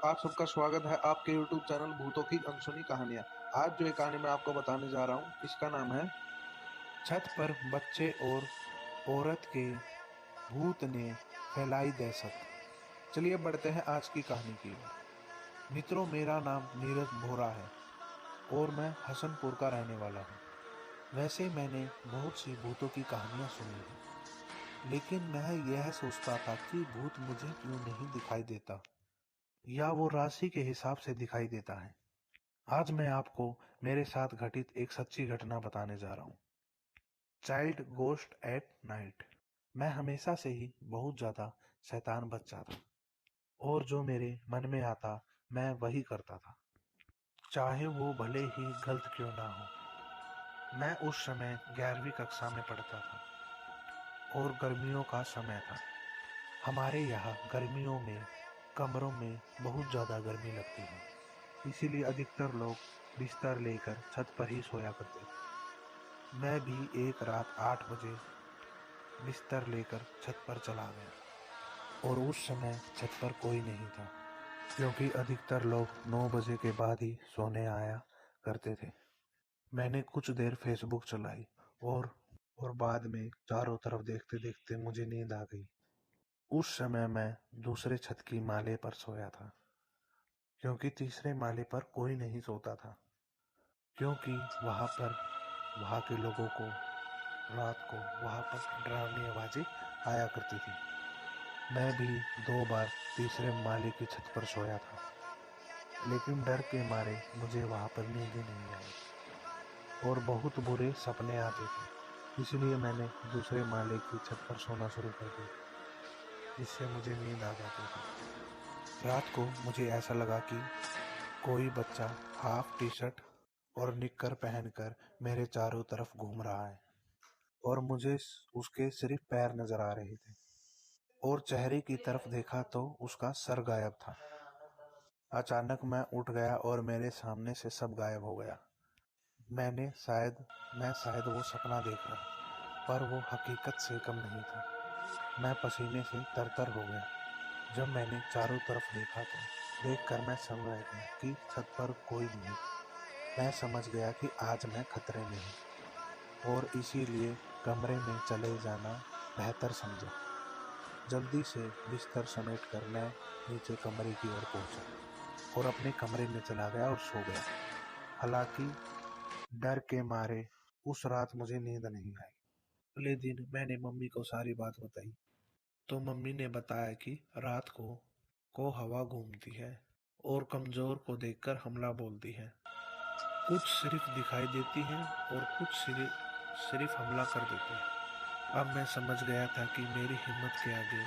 आप सबका स्वागत है आपके YouTube चैनल भूतों की अनसुनी कहानियां। आज जो एक कहानी मैं आपको बताने जा रहा हूँ, इसका नाम है छत पर बच्चे और औरत के भूत ने फैलाई दहशत। चलिए बढ़ते हैं आज की कहानी की ओर। मित्रों, मेरा नाम नीरज बोरा है और मैं हसनपुर का रहने वाला हूँ। वैसे मैंने बहुत सी भूतों की कहानियां सुनी है, लेकिन मैं यह सोचता था कि भूत मुझे क्यों नहीं दिखाई देता, या वो राशि के हिसाब से दिखाई देता है। आज मैं आपको मेरे साथ घटित एक सच्ची घटना बताने जा रहा हूँ। Child ghost at night. मैं हमेशा से ही बहुत ज्यादा शैतान बच्चा था और जो मेरे मन में आता मैं वही करता था, चाहे वो भले ही गलत क्यों ना हो। मैं उस समय 11वीं कक्षा में पढ़ता था और गर्मियों का समय था। हमारे यहाँ गर्मियों में कमरों में बहुत ज्यादा गर्मी लगती है, इसीलिए अधिकतर लोग बिस्तर लेकर छत पर ही सोया करते थे। मैं भी एक रात 8 बजे बिस्तर लेकर छत पर चला गया और उस समय छत पर कोई नहीं था, क्योंकि अधिकतर लोग 9 बजे के बाद ही सोने आया करते थे। मैंने कुछ देर फेसबुक चलाई और बाद में चारों तरफ देखते देखते मुझे नींद आ गई। उस समय मैं दूसरे छत की माले पर सोया था, क्योंकि तीसरे माले पर कोई नहीं सोता था, क्योंकि वहाँ के लोगों को रात को वहाँ पर डरावनी आवाजें आया करती थी। मैं भी 2 बार तीसरे माले की छत पर सोया था, लेकिन डर के मारे मुझे वहाँ पर नींद ही नहीं आई और बहुत बुरे सपने आते थे। इसलिए मैंने दूसरे माले की छत पर सोना शुरू कर दिया, जिससे मुझे नींद आ जाती थी। रात को मुझे ऐसा लगा कि कोई बच्चा हाफ टी शर्ट और निक्कर पहनकर मेरे चारों तरफ घूम रहा है और मुझे उसके सिर्फ पैर नजर आ रहे थे और चेहरे की तरफ देखा तो उसका सर गायब था। अचानक मैं उठ गया और मेरे सामने से सब गायब हो गया। मैं शायद वो सपना देख रहा, पर वो हकीकत से कम नहीं था। मैं पसीने से तरतर हो गया। जब मैंने चारों तरफ देखा तो देखकर मैं समझ गया कि छत पर कोई नहीं। मैं समझ गया कि आज मैं खतरे में हूँ और इसीलिए कमरे में चले जाना बेहतर समझा। जल्दी से बिस्तर समेटकर मैं नीचे कमरे की ओर पहुंचा और अपने कमरे में चला गया और सो गया। हालांकि डर के मारे उस रात मुझे नींद नहीं आई। अगले दिन मैंने मम्मी को सारी बात बताई, तो मम्मी ने बताया कि रात को हवा घूमती है और कमजोर को देखकर हमला बोलती है। कुछ सिर्फ दिखाई देती है और कुछ सिर्फ हमला कर देती है। अब मैं समझ गया था कि मेरी हिम्मत के आगे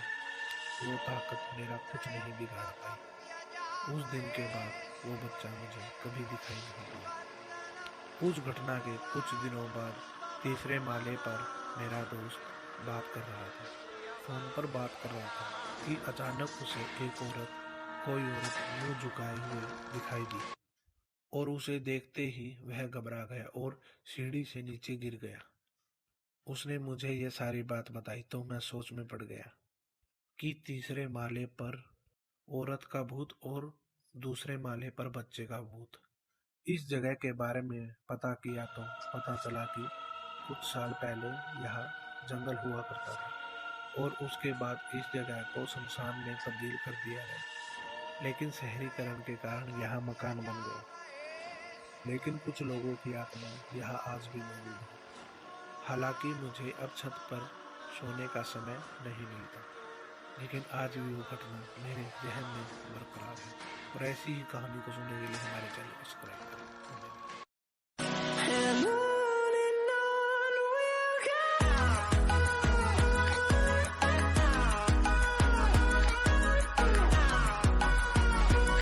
वो ताकत मेरा कुछ नहीं बिगाड़ पाई। उस दिन के बाद वो बच्चा मुझे कभी दिखाई नहीं दिया। उस घटना के कुछ दिनों बाद तीसरे माले पर मेरा दोस्त बात कर रहा था, फोन पर बात कर रहा था कि अचानक उसे कोई औरत मुंह झुकाए हुए दिखाई दी और उसे देखते ही वह घबरा गया और सीढ़ी से नीचे गिर गया। उसने मुझे यह सारी बात बताई तो मैं सोच में पड़ गया कि तीसरे माले पर औरत का भूत और दूसरे माले पर बच्चे का भूत। इस जगह के बारे में पता किया तो पता चला कि कुछ साल पहले यहाँ जंगल हुआ करता था और उसके बाद इस जगह को शमशान में तब्दील कर दिया गया। लेकिन शहरीकरण के कारण यहाँ मकान बन गए, लेकिन कुछ लोगों की आत्मा यहाँ आज भी मौजूद है। हालांकि मुझे अब छत पर सोने का समय नहीं मिलता, लेकिन आज भी वो घटना मेरे जहन में बरकरार है। और ऐसी ही कहानी को सुनने के लिए हमारे चैनल को सब्सक्राइब करें। धन्यवाद।